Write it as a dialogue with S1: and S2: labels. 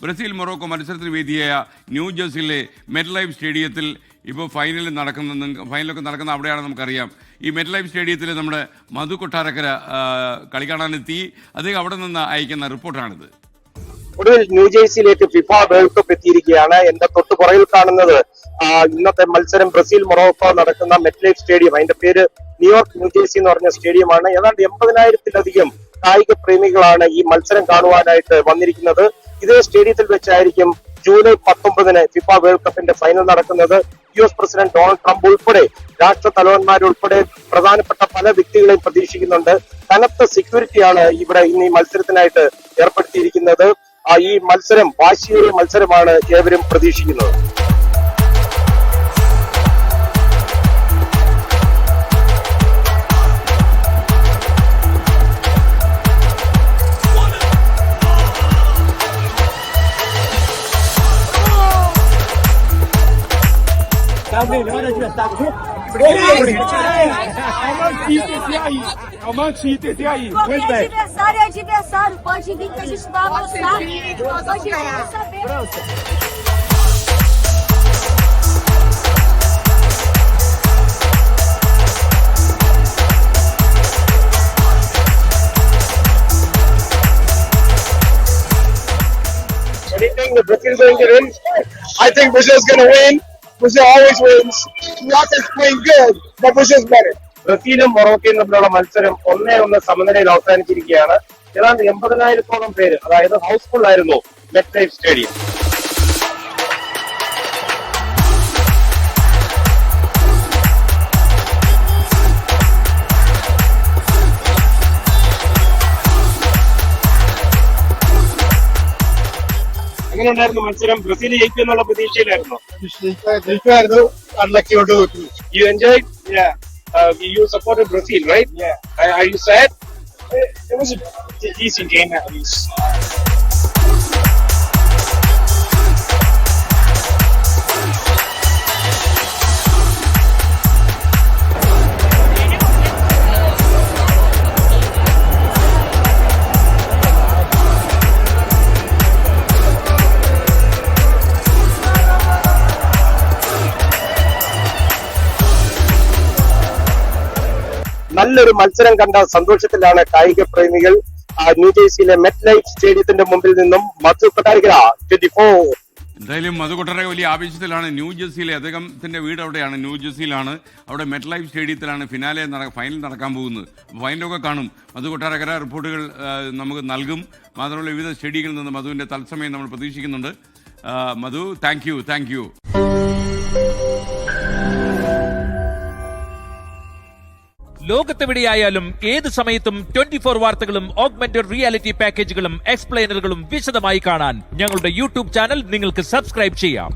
S1: Brazil Morocco മത്സരത്തിന് വേദിയായ ന്യൂജേഴ്സിയിലെ met life സ്റ്റേഡിയത്തിൽ ഇപ്പോൾ ഫൈനലൊക്കെ നടക്കുന്ന അവിടെയാണ് നമുക്കറിയാം. ഈ മെറ്റ് ലൈഫ് സ്റ്റേഡിയത്തിൽ നമ്മുടെ മധു കൊട്ടാരക്കര കളി കാണാനെത്തി. അദ്ദേഹം അവിടെ നിന്ന് അയക്കുന്ന റിപ്പോർട്ടാണിത്.
S2: ഒടുവിൽ ന്യൂജേഴ്സിയിലേക്ക് ഫിഫ വേൾഡ് കപ്പ് എത്തിയിരിക്കുകയാണ്. എന്റെ തൊട്ട് പുറകിൽ കാണുന്നത് ഇന്നത്തെ മത്സരം ബ്രസീൽ മൊറോക്കോ നടക്കുന്ന മെറ്റ് ലൈഫ് സ്റ്റേഡിയം. അതിന്റെ പേര് ന്യൂയോർക്ക് ന്യൂജേഴ്സി എന്ന് പറഞ്ഞ സ്റ്റേഡിയമാണ്. ഏതാണ്ട് 80,000-ലധികം കായിക പ്രേമികളാണ് ഈ മത്സരം കാണുവാനായിട്ട് വന്നിരിക്കുന്നത്. ഇതേ സ്റ്റേഡിയത്തിൽ വെച്ചായിരിക്കും ജൂലൈ 19 ഫിഫ വേൾഡ് കപ്പിന്റെ ഫൈനൽ നടക്കുന്നത്. US പ്രസിഡന്റ് ഡൊണാൾഡ് ട്രംപ് ഉൾപ്പെടെ രാഷ്ട്ര തലവന്മാരുൾപ്പെടെ പ്രധാനപ്പെട്ട പല വ്യക്തികളെയും പ്രതീക്ഷിക്കുന്നുണ്ട്. കനത്ത സെക്യൂരിറ്റിയാണ് ഇവിടെ ഇന്ന് ഈ മത്സരത്തിനായിട്ട് ഏർപ്പെടുത്തിയിരിക്കുന്നത്. ഈ മത്സരം വാശിയേറിയ മത്സരമാണ് ഏവരും പ്രതീക്ഷിക്കുന്നത്.
S3: Adversário é adversário, pode vir que a gente vai avançar. Pode saber.
S2: What do you think? The Brazil going to win? I think Brazil's going to win. Brazil always wins. Morocco is playing good, but Brazil's better. ബ്രസീലും മൊറോക്കയും തമ്മിലുള്ള മത്സരം 1-1 സമനിലയിൽ അവസാനിച്ചിരിക്കുകയാണ്. ഏതാണ്ട് 80,000-ഓളം പേര്, അതായത് house full ആയിരുന്നു met life stadium. എങ്ങനെയുണ്ടായിരുന്നു മത്സരം? Brazil ജയിക്കുമെന്നുള്ള പ്രതീക്ഷയിലായിരുന്നു. You enjoyed?
S4: Yeah.
S2: You supported Brazil, right?
S4: Yeah.
S2: Are you sad?
S4: It was a decent game at least.
S2: നല്ലൊരു മത്സരം കണ്ട സന്തോഷത്തിലാണ് കായിക പ്രേമികൾ. ന്യൂജേഴ്സിയിലെ മെറ്റ് ലൈഫ് സ്റ്റേഡിയത്തിന്റെ മുമ്പിൽ നിന്നും മധു കൊട്ടാരക്കര 24.
S1: എന്തായാലും മധു കൊട്ടാരക്കര വലിയ ആവേശത്തിലാണ്. ന്യൂജേഴ്സിയിലെ അദ്ദേഹത്തിന്റെ വീട് അവിടെയാണ്, ന്യൂജേഴ്സിയിലാണ്. അവിടെ മെറ്റ് ലൈഫ് സ്റ്റേഡിയത്തിലാണ് ഫൈനൽ നടക്കാൻ പോകുന്നത്. ഫൈനലൊക്കെ കാണും. മധു കൊട്ടാരക്കര റിപ്പോർട്ടുകൾ നമുക്ക് നൽകും. മാത്രമല്ല വിവിധ സ്റ്റേഡിയങ്ങളിൽ നിന്ന് മധുവിന്റെ തത്സമയം നമ്മൾ പ്രതീക്ഷിക്കുന്നുണ്ട്. മധു, താങ്ക് യു.
S5: ലോകത്തെവിടെയായാലും ഏത് സമയത്തും 24 വാർത്തകളും ഓഗ്മെന്റഡ് റിയാലിറ്റി പാക്കേജുകളും എക്സ്പ്ലെയിനറുകളും വിശദമായി കാണാൻ ഞങ്ങളുടെ യൂട്യൂബ് ചാനൽ നിങ്ങൾക്ക് സബ്സ്ക്രൈബ് ചെയ്യാം.